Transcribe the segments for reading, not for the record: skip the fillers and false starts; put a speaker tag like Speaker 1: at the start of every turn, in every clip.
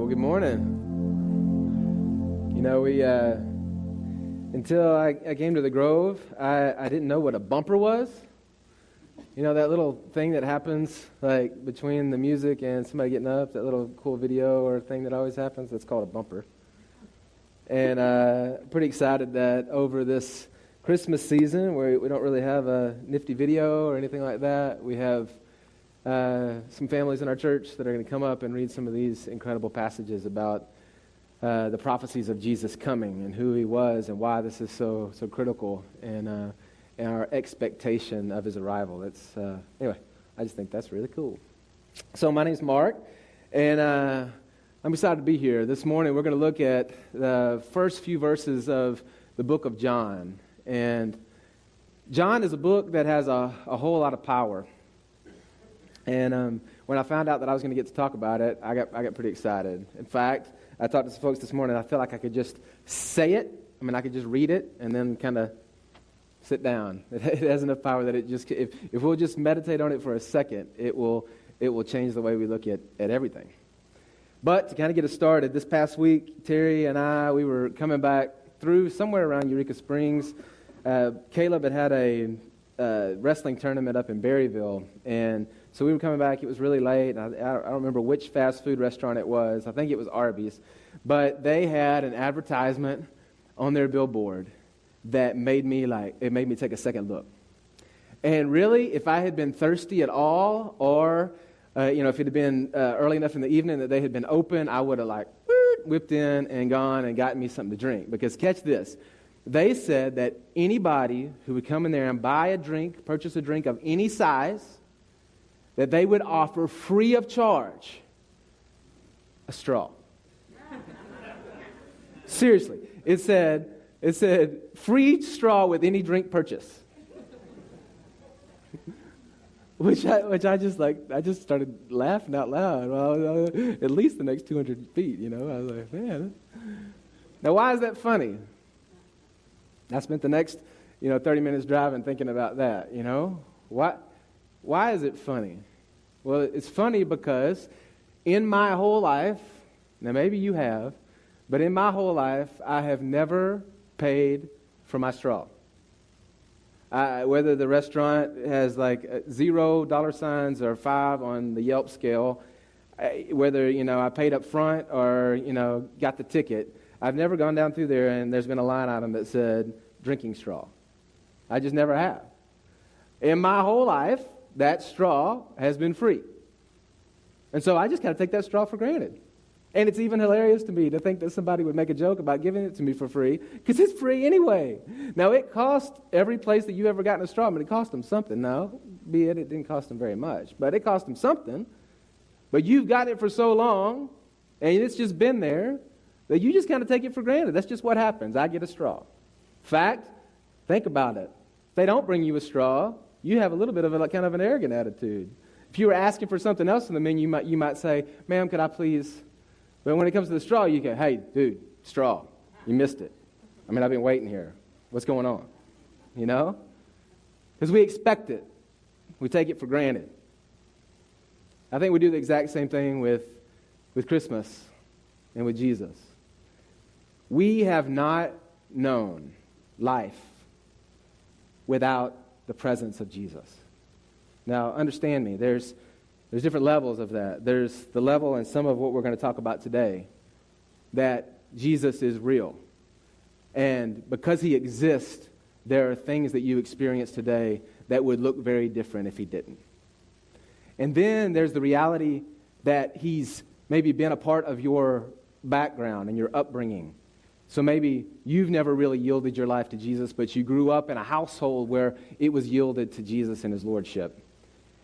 Speaker 1: Well, good morning. You know, until I came to the Grove, I didn't know what a bumper was. You know, that little thing that happens, like, between the music and somebody getting up, that little cool video or thing that always happens, that's called a bumper. And pretty excited that over this Christmas season, where we don't really have a nifty video or anything like that, we have some families in our church that are going to come up and read some of these incredible passages about the prophecies of Jesus coming and who he was and why this is so critical and our expectation of his arrival. Anyway, I just think that's really cool. So my name's Mark, and I'm excited to be here. This morning we're going to look at the first few verses of the book of John. And John is a book that has a whole lot of power. And when I found out that I was going to get to talk about it, I got pretty excited. In fact, I talked to some folks this morning. I felt like I could just say it. I mean, I could just read it and then kind of sit down. It has enough power that if we'll just meditate on it for a second, it will change the way we look at everything. But to kind of get us started, this past week, Terry and we were coming back through somewhere around Eureka Springs. Caleb had a wrestling tournament up in Berryville, and so we were coming back. It was really late. I don't remember which fast food restaurant it was. I think it was Arby's. But they had an advertisement on their billboard that made me take a second look. And really, if I had been thirsty at all, or if it had been early enough in the evening that they had been open, I would have whipped in and gone and gotten me something to drink. Because catch this. They said that anybody who would come in there and buy a drink, purchase a drink of any size, that they would offer free of charge a straw. Seriously. It said free straw with any drink purchase. which I just started laughing out loud. Well, at least the next 200 feet, I was like, man. Now, why is that funny? I spent the next, 30 minutes driving thinking about that, Why is it funny? Well, it's funny because in my whole life, now maybe you have, but in my whole life, I have never paid for my straw. Whether the restaurant has $0 signs or 5 on the Yelp scale, whether, I paid up front or, got the ticket, I've never gone down through there and there's been a line item that said drinking straw. I just never have. In my whole life, that straw has been free. And so I just kind of take that straw for granted. And it's even hilarious to me to think that somebody would make a joke about giving it to me for free, because it's free anyway. Now, it cost every place that you've ever gotten a straw, but it cost them something. Now, be it didn't cost them very much, but it cost them something. But you've got it for so long, and it's just been there, that you just kind of take it for granted. That's just what happens. I get a straw. Fact, think about it. If they don't bring you a straw, you have a little bit of kind of an arrogant attitude. If you were asking for something else in the menu, you might say, ma'am, could I please? But when it comes to the straw, you go, hey, dude, straw. You missed it. I mean, I've been waiting here. What's going on? Because we expect it. We take it for granted. I think we do the exact same thing with Christmas and with Jesus. We have not known life without the presence of Jesus. Now, understand me. There's different levels of that. There's the level in some of what we're going to talk about today that Jesus is real. And because he exists, there are things that you experience today that would look very different if he didn't. And then there's the reality that he's maybe been a part of your background and your upbringing. So maybe you've never really yielded your life to Jesus, but you grew up in a household where it was yielded to Jesus and his lordship.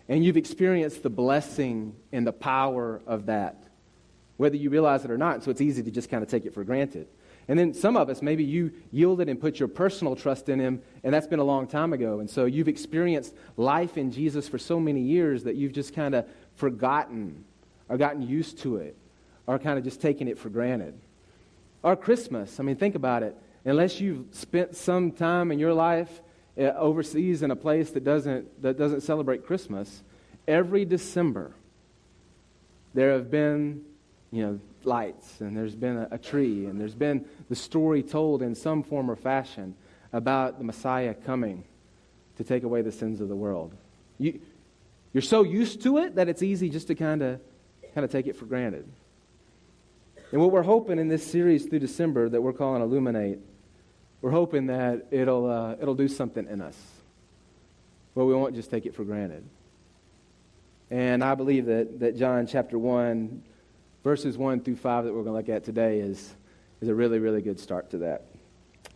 Speaker 1: And you've experienced the blessing and the power of that, whether you realize it or not. So it's easy to just kind of take it for granted. And then some of us, maybe you yielded and put your personal trust in him, and that's been a long time ago. And so you've experienced life in Jesus for so many years that you've just kind of forgotten or gotten used to it or kind of just taken it for granted. Or Christmas, I mean, think about it. Unless you've spent some time in your life overseas in a place that doesn't celebrate Christmas, every December there have been lights, and there's been a tree, and there's been the story told in some form or fashion about the Messiah coming to take away the sins of the world. You're so used to it that it's easy just to kind of take it for granted. And what we're hoping in this series through December that we're calling Illuminate, we're hoping that it'll do something in us where we won't just take it for granted. And I believe that John chapter 1, verses 1 through 5 that we're going to look at today is a really, really good start to that.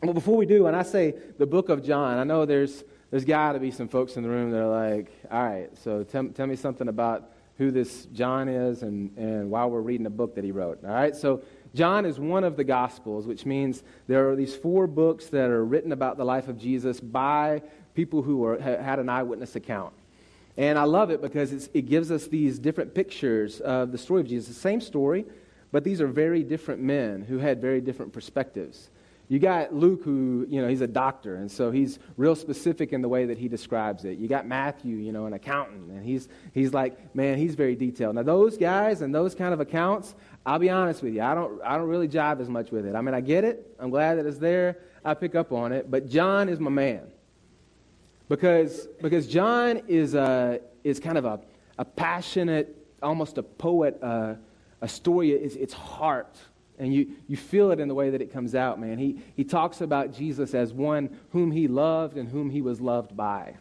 Speaker 1: Well, before we do, when I say the book of John, I know there's got to be some folks in the room that are like, all right, so tell me something about who this John is and why we're reading a book that he wrote. All right, so John is one of the Gospels, which means there are these 4 books that are written about the life of Jesus by people who had an eyewitness account. And I love it because it gives us these different pictures of the story of Jesus. The same story, but these are very different men who had very different perspectives. You got Luke, who, he's a doctor, and so he's real specific in the way that he describes it. You got Matthew, an accountant, and he's like, man, he's very detailed. Now, those guys and those kind of accounts, I'll be honest with you, I don't really jive as much with it. I mean, I get it. I'm glad that it's there. I pick up on it. But John is my man. Because John is kind of a passionate, almost a poet, a story. It's heart. And you feel it in the way that it comes out, man. He talks about Jesus as one whom he loved and whom he was loved by.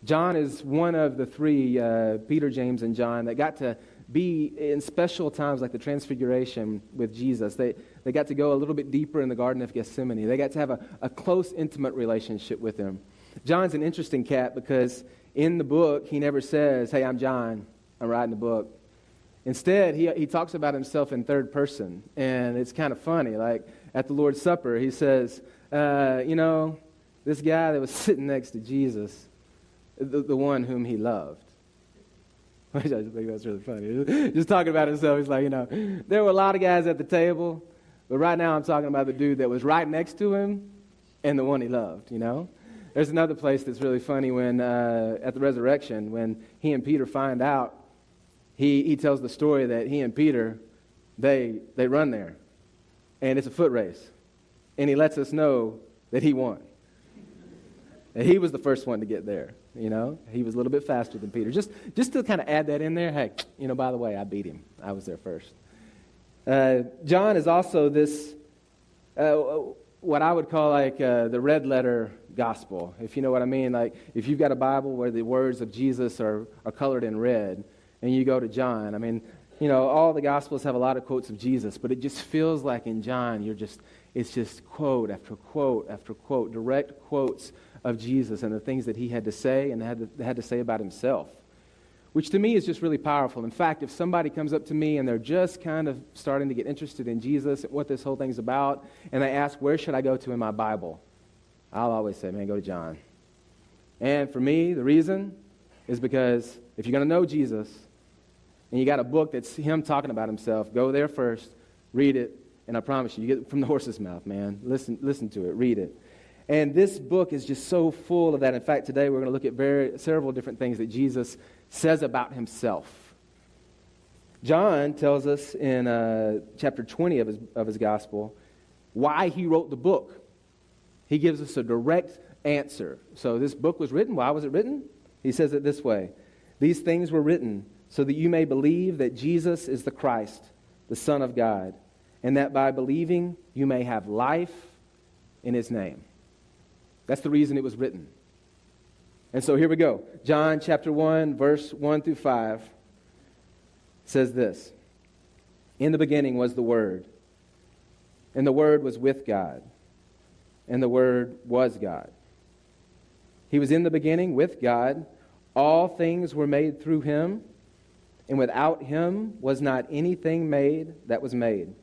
Speaker 1: John is one of the 3, Peter, James, and John, that got to be in special times like the Transfiguration with Jesus. They got to go a little bit deeper in the Garden of Gethsemane. They got to have a close, intimate relationship with him. John's an interesting cat because in the book, he never says, hey, I'm John, I'm writing the book. Instead, he talks about himself in third person, and it's kind of funny. Like at the Lord's Supper, he says, this guy that was sitting next to Jesus, the one whom he loved. Which I just think that's really funny. Just talking about himself, he's like, there were a lot of guys at the table, but right now I'm talking about the dude that was right next to him and the one he loved, There's another place that's really funny when, at the resurrection, when he and Peter find out, he tells the story that he and Peter, they run there. And it's a foot race. And he lets us know that he won. And he was the first one to get there, He was a little bit faster than Peter. Just to kind of add that in there, hey, by the way, I beat him. I was there first. John is also this, what I would call like the red letter gospel, if you know what I mean. Like if you've got a Bible where the words of Jesus are colored in red, and you go to John, I mean, all the Gospels have a lot of quotes of Jesus, but it just feels like in John, it's just quote after quote after quote, direct quotes of Jesus and the things that he had to say and had to say about himself, which to me is just really powerful. In fact, if somebody comes up to me and they're just kind of starting to get interested in Jesus and what this whole thing's about, and they ask, where should I go to in my Bible? I'll always say, man, go to John. And for me, the reason is because if you're going to know Jesus, and you got a book that's him talking about himself, go there first, read it, and I promise you get it from the horse's mouth, man. Listen to it, read it. And this book is just so full of that. In fact, today we're going to look at several different things that Jesus says about himself. John tells us in chapter 20 of his gospel why he wrote the book. He gives us a direct answer. So this book was written. Why was it written? He says it this way. These things were written so that you may believe that Jesus is the Christ, the Son of God, and that by believing you may have life in his name. That's the reason it was written. And so here we go. John chapter 1, verse 1 through 5 says this. In the beginning was the Word, and the Word was with God, and the Word was God. He was in the beginning with God. All things were made through him, and without him was not anything made that was made.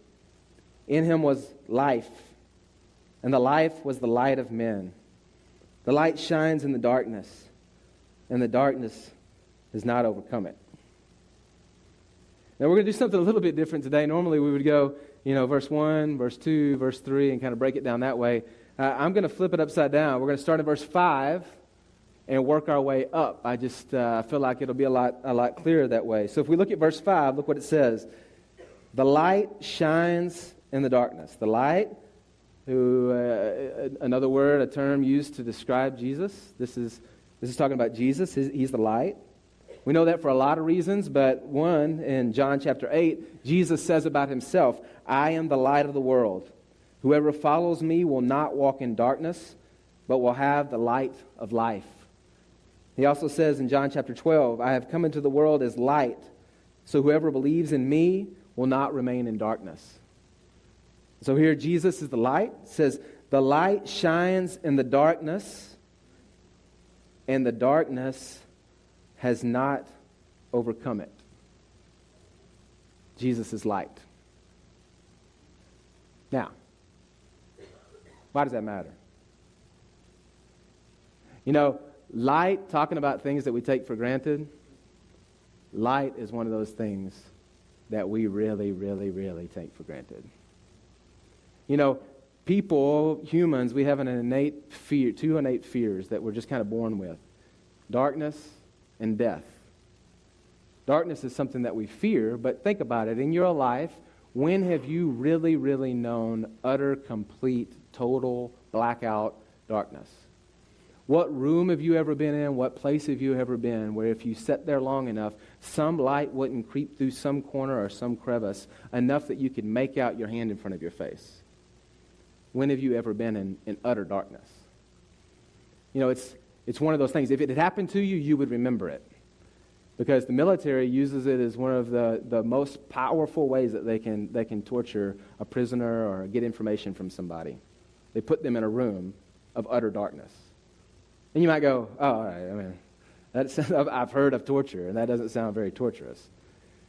Speaker 1: In him was life, and the life was the light of men. The light shines in the darkness, and the darkness does not overcome it. Now we're going to do something a little bit different today. Normally we would go, verse 1, verse 2, verse 3, and kind of break it down that way. I'm going to flip it upside down. We're going to start in verse 5 and work our way up. I just feel like it'll be a lot clearer that way. So if we look at verse 5, look what it says. The light shines in the darkness. The light, who another word, a term used to describe Jesus. This is talking about Jesus. He's the light. We know that for a lot of reasons, but one, in John chapter 8, Jesus says about himself, I am the light of the world. Whoever follows me will not walk in darkness, but will have the light of life. He also says in John chapter 12, I have come into the world as light, so whoever believes in me will not remain in darkness. So here Jesus is the light. It says, the light shines in the darkness, and the darkness has not overcome it. Jesus is light. Now, why does that matter? You know, light, talking about things that we take for granted, light is one of those things that we really, really, really take for granted. You know, people, humans, we have an innate fear, two innate fears that we're just kind of born with. Darkness and death. Darkness is something that we fear, but think about it. In your life, when have you really, really known utter, complete, total, blackout darkness? What room have you ever been in? What place have you ever been where if you sat there long enough, some light wouldn't creep through some corner or some crevice enough that you could make out your hand in front of your face? When have you ever been in utter darkness? You know, it's one of those things. If it had happened to you, you would remember it. Because the military uses it as one of the most powerful ways that they can torture a prisoner or get information from somebody. They put them in a room of utter darkness. And you might go, oh, all right, I mean, I've heard of torture, and that doesn't sound very torturous.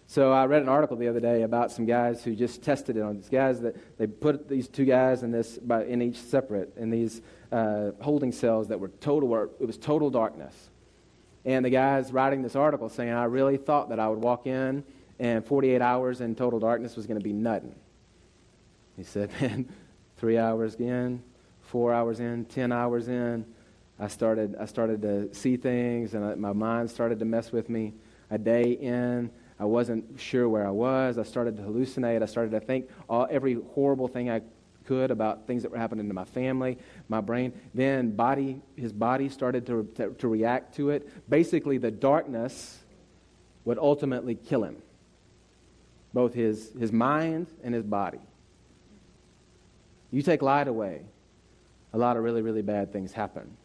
Speaker 1: So I read an article the other day about some guys who just tested it on these guys that they put these two guys in each separate in these holding cells that were it was total darkness. And the guy's writing this article saying, I really thought that I would walk in and 48 hours in total darkness was going to be nothing. He said, man, 3 hours in, 4 hours in, 10 hours in, I started to see things, and my mind started to mess with me. A day in, I wasn't sure where I was. I started to hallucinate. I started to think every horrible thing I could about things that were happening to my family, my brain. Then his body started to react to it. Basically, the darkness would ultimately kill him, both his mind and his body. You take light away, a lot of really, really bad things happen.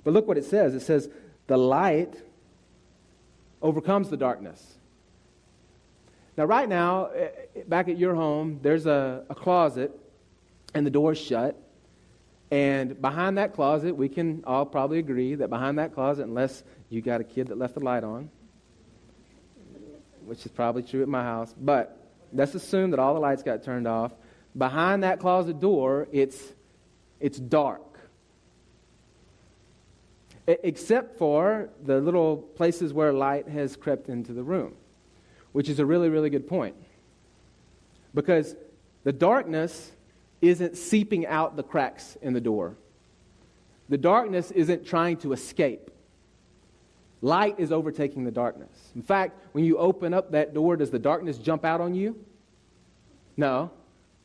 Speaker 1: But look what it says. It says, the light overcomes the darkness. Now, right now, back at your home, there's a closet, and the door's shut. And behind that closet, we can all probably agree that behind that closet, unless you got a kid that left the light on, which is probably true at my house, but let's assume that all the lights got turned off. Behind that closet door, it's dark. Except for the little places where light has crept into the room, which is a really, really good point. Because the darkness isn't seeping out the cracks in the door. The darkness isn't trying to escape. Light is overtaking the darkness. In fact, when you open up that door, does the darkness jump out on you? No.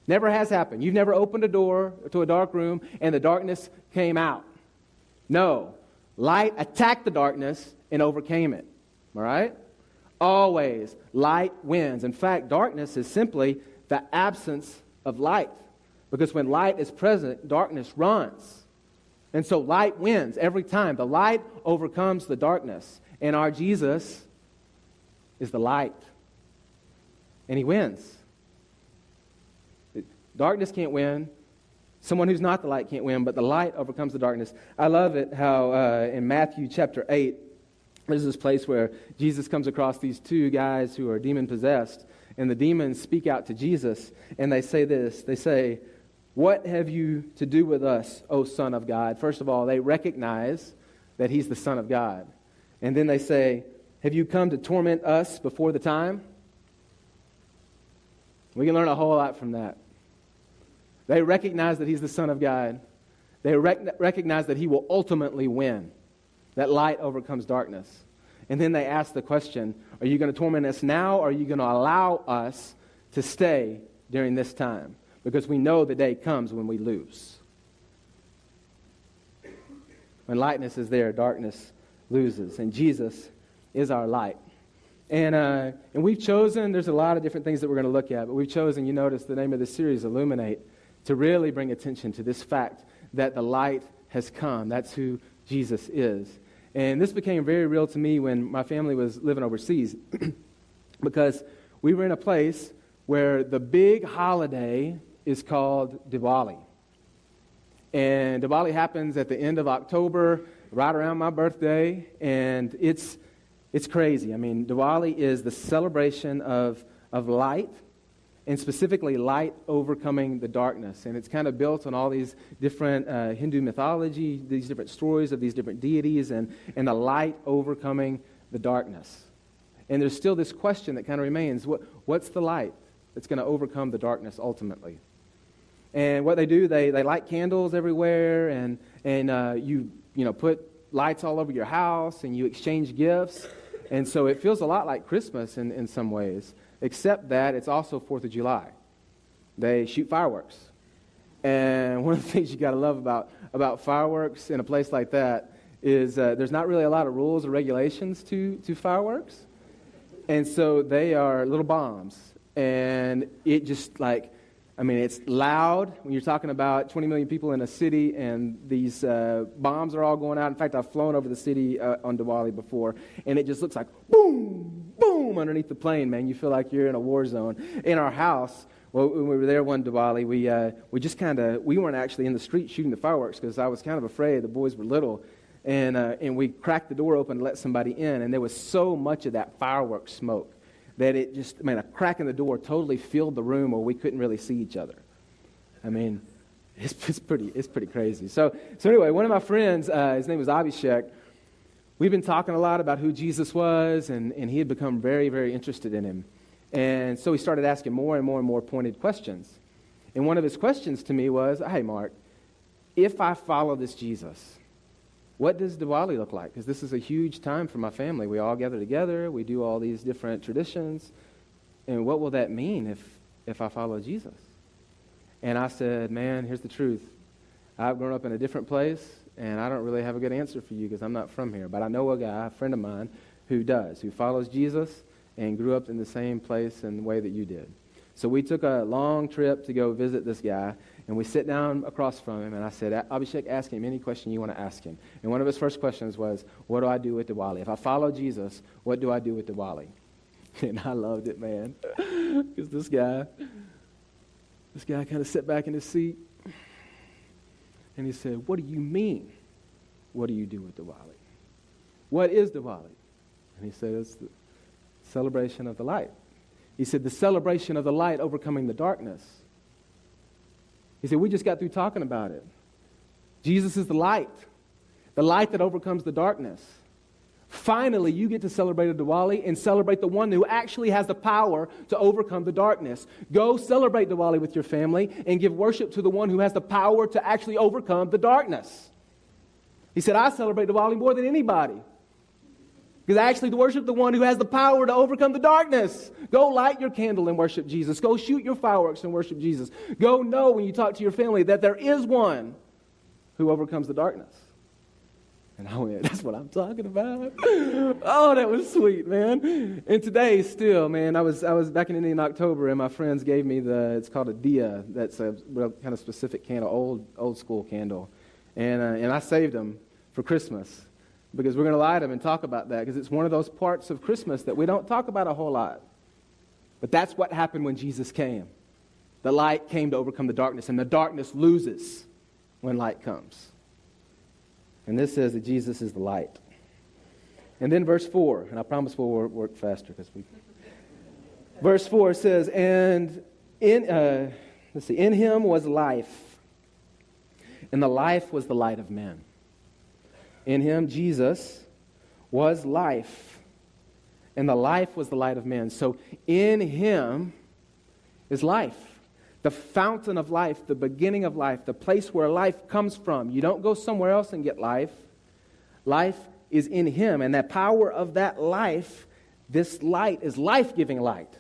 Speaker 1: Never has happened. You've never opened a door to a dark room and the darkness came out. No. Light attacked the darkness and overcame it. All right? Always, light wins. In fact, darkness is simply the absence of light. Because when light is present, darkness runs. And so light wins every time. The light overcomes the darkness. And our Jesus is the light. And he wins. Darkness can't win. Someone who's not the light can't win, but the light overcomes the darkness. I love it how in Matthew chapter 8, there's this place where Jesus comes across these two guys who are demon-possessed, and the demons speak out to Jesus, and they say this. They say, what have you to do with us, O Son of God? First of all, they recognize that he's the Son of God. And then they say, have you come to torment us before the time? We can learn a whole lot from that. They recognize that he's the Son of God. They recognize that he will ultimately win. That light overcomes darkness. And then they ask the question, are you going to torment us now, or are you going to allow us to stay during this time, because we know the day comes when we lose. When lightness is there, darkness loses, and Jesus is our light. And we've chosen, there's a lot of different things that we're going to look at, but we've chosen, you notice the name of this series, Illuminate, to really bring attention to this fact that the light has come. That's who Jesus is. And this became very real to me when my family was living overseas because we were in a place where the big holiday is called Diwali. And Diwali happens at the end of October, right around my birthday, and it's crazy. I mean, Diwali is the celebration of light, and specifically light overcoming the darkness. And it's kind of built on all these different Hindu mythology, these different stories of these different deities, and the light overcoming the darkness. And there's still this question that kind of remains, what's the light that's going to overcome the darkness ultimately? And what they do, they light candles everywhere, and you put lights all over your house, and you exchange gifts. And so it feels a lot like Christmas in some ways, except that it's also 4th of July. They shoot fireworks. And one of the things you got to love about fireworks in a place like that is there's not really a lot of rules or regulations to fireworks. And so they are little bombs. And it just it's loud when you're talking about 20 million people in a city, and these bombs are all going out. In fact, I've flown over the city on Diwali before, and it just looks like boom, boom underneath the plane, man. You feel like you're in a war zone. In our house, well, when we were there one Diwali, we weren't actually in the street shooting the fireworks because I was kind of afraid. The boys were little, and we cracked the door open to let somebody in, and there was so much of that fireworks smoke that it just, a crack in the door totally filled the room where we couldn't really see each other. I mean, it's pretty crazy. So anyway, one of my friends, his name was Abhishek, we've been talking a lot about who Jesus was, and he had become very, very interested in him. And so he started asking more and more and more pointed questions. And one of his questions to me was, hey, Mark, if I follow this Jesus, what does Diwali look like? Because this is a huge time for my family. We all gather together. We do all these different traditions. And what will that mean if I follow Jesus? And I said, man, here's the truth. I've grown up in a different place, and I don't really have a good answer for you because I'm not from here. But I know a guy, a friend of mine, who follows Jesus and grew up in the same place and way that you did. So we took a long trip to go visit this guy, and we sit down across from him, and I said, Abhishek, ask him any question you want to ask him. And one of his first questions was, what do I do with Diwali? If I follow Jesus, what do I do with Diwali? And I loved it, man, because this guy kind of sat back in his seat, and he said, what do you mean? What do you do with Diwali? What is Diwali? And he said, it's the celebration of the light. He said, the celebration of the light overcoming the darkness. He said, we just got through talking about it. Jesus is the light that overcomes the darkness. Finally, you get to celebrate a Diwali and celebrate the one who actually has the power to overcome the darkness. Go celebrate Diwali with your family and give worship to the one who has the power to actually overcome the darkness. He said, I celebrate Diwali more than anybody. Because actually to worship the one who has the power to overcome the darkness. Go light your candle and worship Jesus. Go shoot your fireworks and worship Jesus. Go know when you talk to your family that there is one who overcomes the darkness. And I went, that's what I'm talking about. Oh, that was sweet, man. And today still, man, I was back in India in October, and my friends gave me it's called a diya. That's a real kind of specific candle, old school candle. And I saved them for Christmas, because we're going to light them and talk about that, because it's one of those parts of Christmas that we don't talk about a whole lot. But that's what happened when Jesus came. The light came to overcome the darkness, and the darkness loses when light comes. And this says that Jesus is the light. And then verse 4, and I promise we'll work faster, verse 4 says, and in him was life, and the life was the light of men. In him, Jesus, was life, and the life was the light of men. So in him is life, the fountain of life, the beginning of life, the place where life comes from. You don't go somewhere else and get life. Life is in him, and the power of that life, this light is life-giving light.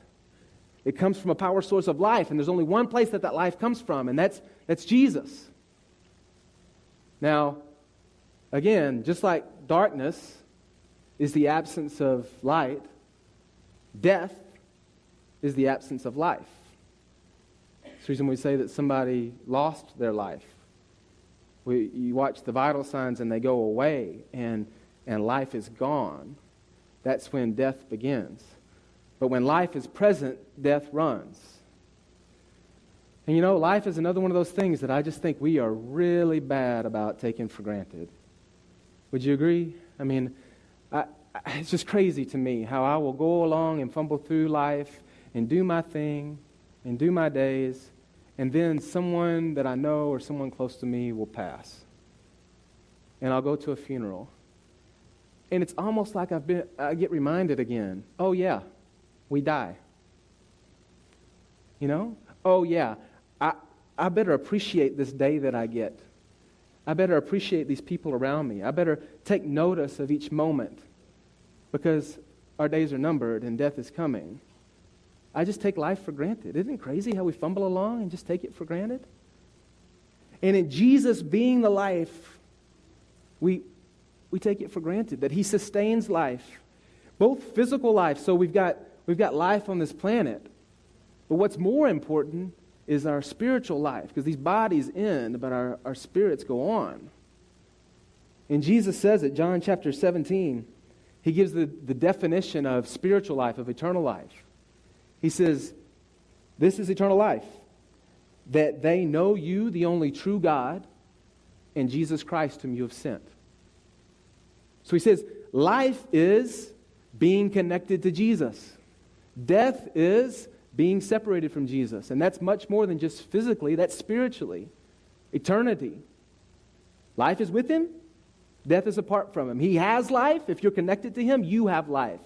Speaker 1: It comes from a power source of life, and there's only one place that life comes from, and that's Jesus. Now, again, just like darkness is the absence of light, death is the absence of life. It's the reason we say that somebody lost their life. You watch the vital signs and they go away, and life is gone. That's when death begins. But when life is present, death runs. And life is another one of those things that I just think we are really bad about taking for granted. Would you agree? I mean, it's just crazy to me how I will go along and fumble through life and do my thing and do my days, and then someone that I know or someone close to me will pass. And I'll go to a funeral. And it's almost like I get reminded again, oh yeah, we die. Oh yeah, I better appreciate this day that I get. I better appreciate these people around me. I better take notice of each moment, because our days are numbered and death is coming. I just take life for granted. Isn't it crazy how we fumble along and just take it for granted? And in Jesus being the life, we take it for granted that he sustains life, both physical life. So we've got life on this planet. But what's more important is our spiritual life, because these bodies end, but our spirits go on. And Jesus says it, John chapter 17, he gives the definition of spiritual life, of eternal life. He says, this is eternal life, that they know you, the only true God, and Jesus Christ whom you have sent. So he says, life is being connected to Jesus. Death is being separated from Jesus. And that's much more than just physically, that's spiritually. Eternity. Life is with him, death is apart from him. He has life. If you're connected to him, you have life.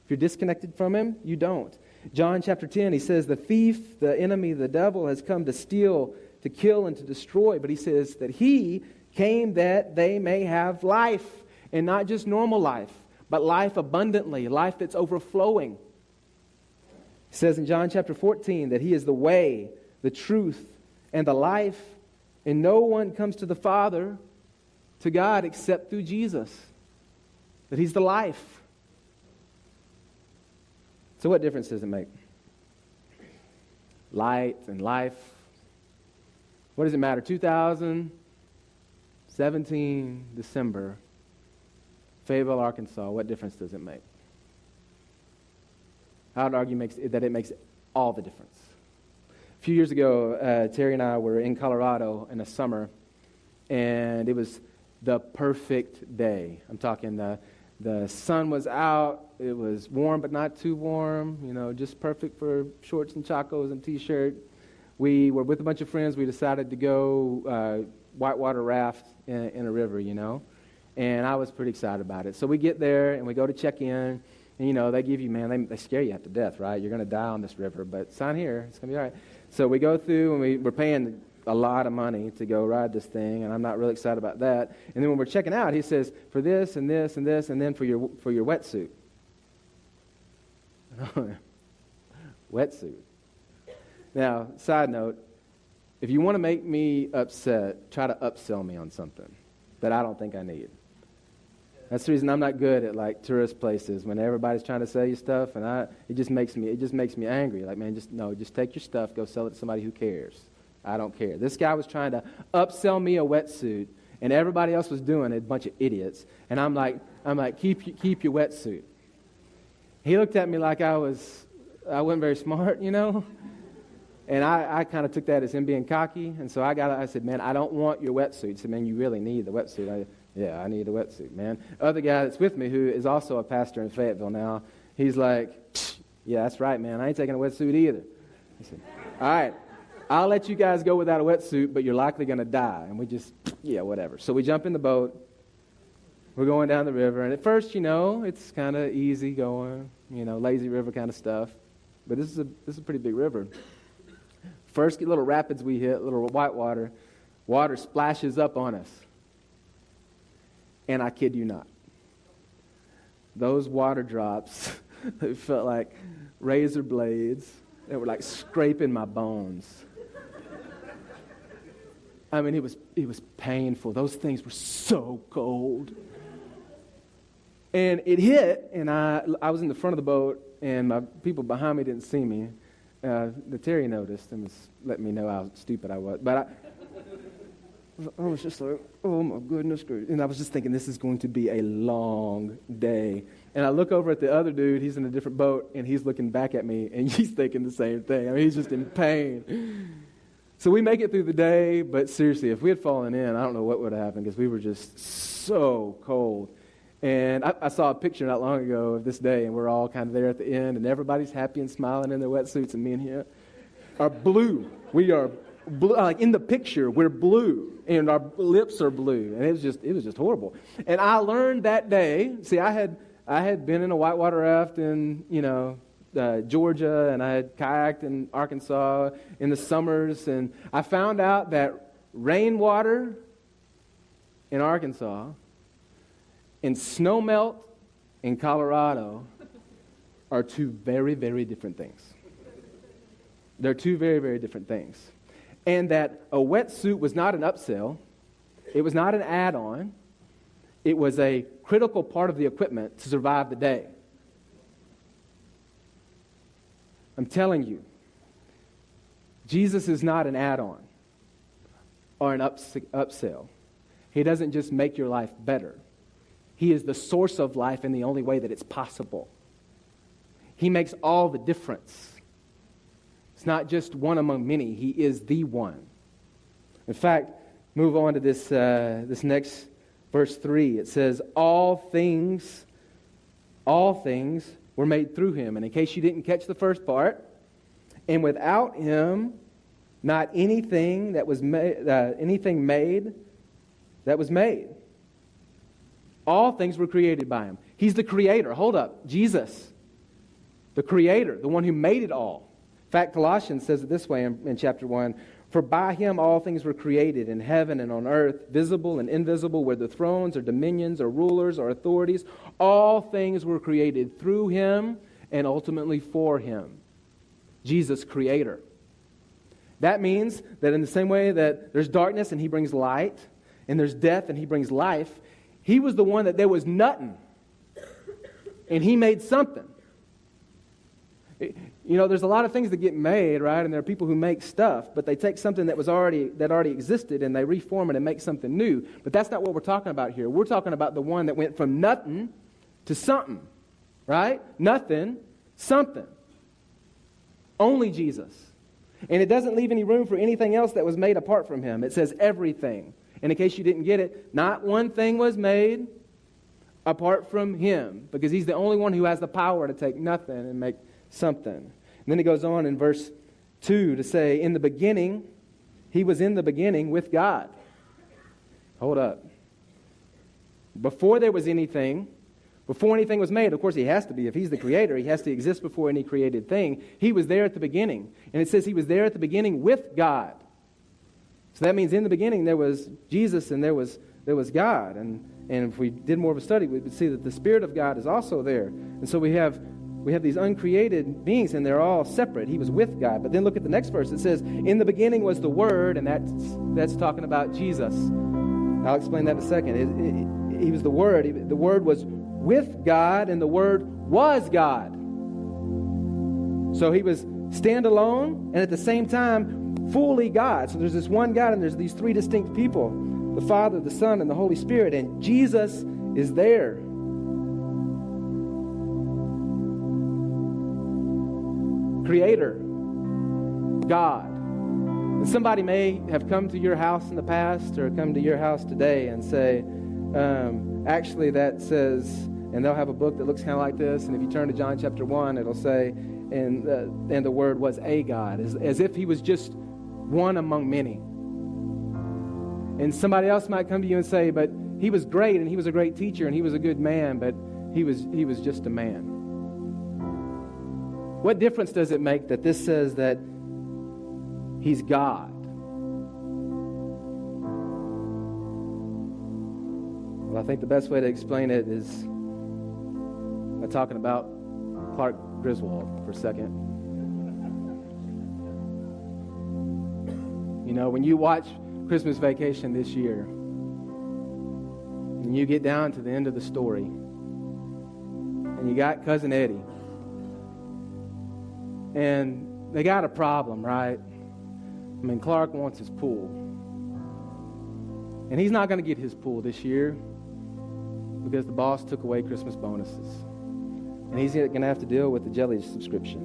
Speaker 1: If you're disconnected from him, you don't. John chapter 10, he says, the thief, the enemy, the devil has come to steal, to kill, and to destroy. But he says that he came that they may have life, and not just normal life, but life abundantly, life that's overflowing. He says in John chapter 14 that he is the way, the truth, and the life, and no one comes to the Father, to God, except through Jesus. That he's the life. So what difference does it make? Light and life. What does it matter? 2017, December, Fayetteville, Arkansas. What difference does it make? I would argue that it makes all the difference. A few years ago, Terry and I were in Colorado in the summer, and it was the perfect day. I'm talking the sun was out. It was warm but not too warm, just perfect for shorts and chacos and T-shirt. We were with a bunch of friends. We decided to go whitewater raft in a river, and I was pretty excited about it. So we get there and we go to check in, and they give you, they scare you half to death, right? You're going to die on this river, but sign here. It's going to be all right. So we go through and we're paying a lot of money to go ride this thing, and I'm not really excited about that. And then when we're checking out, he says, for this and this and this, and then for your wetsuit. Wetsuit. Now, side note, if you want to make me upset, try to upsell me on something that I don't think I need. That's the reason I'm not good at tourist places when everybody's trying to sell you stuff, and it just makes me angry. Just take your stuff, go sell it to somebody who cares. I don't care. This guy was trying to upsell me a wetsuit, and everybody else was doing it, a bunch of idiots. And I'm like, keep your wetsuit. He looked at me like I wasn't very smart, And I kind of took that as him being cocky. And so I said, man, I don't want your wetsuit. He said, man, you really need the wetsuit. I need a wetsuit, man. Other guy that's with me, who is also a pastor in Fayetteville now, he's like, yeah, that's right, man. I ain't taking a wetsuit either. I said, all right, I'll let you guys go without a wetsuit, but you're likely going to die. And we just, whatever. So we jump in the boat. We're going down the river. And at first, it's kind of easy going, lazy river kind of stuff. But this is a pretty big river. First little rapids we hit, little white water splashes up on us. And I kid you not, those water drops, they felt like razor blades, that were like scraping my bones. I mean, it was painful. Those things were so cold. And it hit, and I was in the front of the boat, and my people behind me didn't see me. The Terry noticed and was letting me know how stupid I was. But I was just like, oh my goodness. And I was just thinking, this is going to be a long day. And I look over at the other dude, he's in a different boat, and he's looking back at me, and he's thinking the same thing. I mean, he's just in pain. So we make it through the day, but seriously, if we had fallen in, I don't know what would have happened, because we were just so cold. And I saw a picture not long ago of this day, and we're all kind of there at the end, and everybody's happy and smiling in their wetsuits, and me and him are blue. We are blue. Like in the picture, we're blue, and our lips are blue, and it was just horrible. And I learned that day. See, I had been in a whitewater raft in Georgia, and I had kayaked in Arkansas in the summers, and I found out that rainwater in Arkansas and snowmelt in Colorado are two very, very different things. They're two very, very different things. And that a wetsuit was not an upsell. It was not an add-on. It was a critical part of the equipment to survive the day. I'm telling you, Jesus is not an add-on or an upsell. He doesn't just make your life better. He is the source of life in the only way that it's possible. He makes all the difference. It's not just one among many. He is the one. In fact, move on to this next verse 3. It says, all things were made through him. And in case you didn't catch the first part, and without him, not anything that was made, anything made that was made. All things were created by him. He's the creator. Hold up. Jesus, the creator, the one who made it all. In fact, Colossians says it this way in chapter 1. For by him all things were created in heaven and on earth, visible and invisible, whether thrones or dominions or rulers or authorities. All things were created through him and ultimately for him. Jesus, creator. That means that in the same way that there's darkness and he brings light, and there's death and he brings life, he was the one that there was nothing, and he made something. You know, there's a lot of things that get made, right? And there are people who make stuff, but they take something that already existed and they reform it and make something new. But that's not what we're talking about here. We're talking about the one that went from nothing to something, right? Nothing, something. Only Jesus. And it doesn't leave any room for anything else that was made apart from him. It says everything. And in case you didn't get it, not one thing was made apart from him, because he's the only one who has the power to take nothing and make something. And then he goes on in verse 2 to say, in the beginning, he was in the beginning with God. Hold up. Before there was anything, before anything was made, of course he has to be. If he's the creator, he has to exist before any created thing. He was there at the beginning. And it says he was there at the beginning with God. So that means in the beginning there was Jesus and there was God. And if we did more of a study, we would see that the Spirit of God is also there. And so we have these uncreated beings, and they're all separate. He was with God. But then look at the next verse. It says, in the beginning was the Word, and that's talking about Jesus. I'll explain that in a second. He was the Word. The Word was with God, and the Word was God. So he was standalone, and at the same time, fully God. So there's this one God, and there's these three distinct people, the Father, the Son, and the Holy Spirit, and Jesus is there. Creator, God. And somebody may have come to your house in the past or come to your house today and say, actually that says, and they'll have a book that looks kind of like this, and if you turn to John chapter 1, it'll say, and the Word was a God, as if he was just one among many. And somebody else might come to you and say, but he was great, and he was a great teacher, and he was a good man, but he was just a man. What difference does it make that this says that he's God? Well, I think the best way to explain it is by talking about Clark Griswold for a second. You know, when you watch Christmas Vacation this year, and you get down to the end of the story, and you got Cousin Eddie, and they got a problem, right? I mean, Clark wants his pool. And he's not going to get his pool this year because the boss took away Christmas bonuses. And he's going to have to deal with the jelly subscription.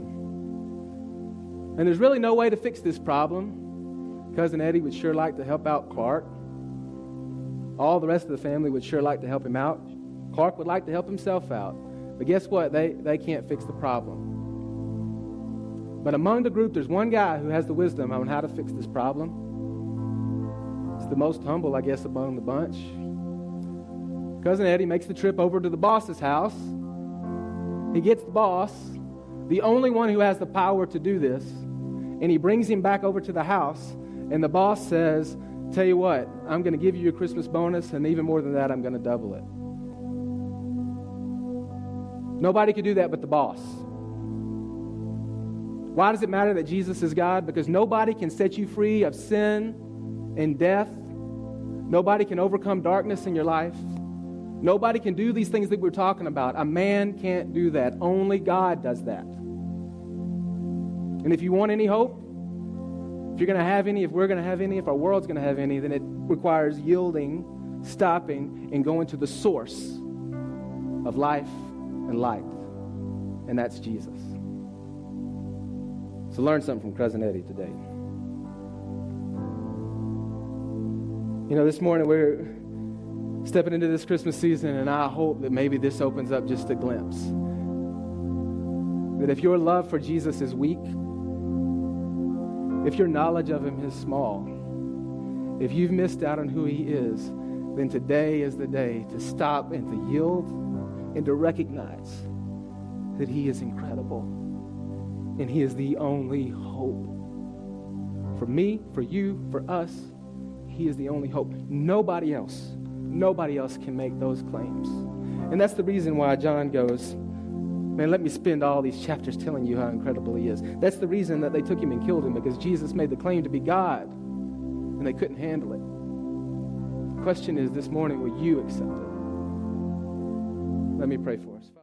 Speaker 1: And there's really no way to fix this problem. Cousin Eddie would sure like to help out Clark. All the rest of the family would sure like to help him out. Clark would like to help himself out. But guess what? They can't fix the problem. But among the group, there's one guy who has the wisdom on how to fix this problem. It's the most humble, I guess, among the bunch. Cousin Eddie makes the trip over to the boss's house. He gets the boss, the only one who has the power to do this, and he brings him back over to the house, and the boss says, tell you what, I'm going to give you your Christmas bonus, and even more than that, I'm going to double it. Nobody could do that but the boss. Why does it matter that Jesus is God? Because nobody can set you free of sin and death. Nobody can overcome darkness in your life. Nobody can do these things that we're talking about. A man can't do that. Only God does that. And if you want any hope, if you're going to have any, if we're going to have any, if our world's going to have any, then it requires yielding, stopping, and going to the source of life and light. And that's Jesus. So learn something from Cousin Eddie today. You know, this morning we're stepping into this Christmas season, and I hope that maybe this opens up just a glimpse. That if your love for Jesus is weak, if your knowledge of him is small, if you've missed out on who he is, then today is the day to stop and to yield and to recognize that he is incredible and he is the only hope. For me, for you, for us, he is the only hope. Nobody else can make those claims. And that's the reason why John goes, man, let me spend all these chapters telling you how incredible he is. That's the reason that they took him and killed him, because Jesus made the claim to be God, and they couldn't handle it. The question is, this morning, will you accept it? Let me pray for us.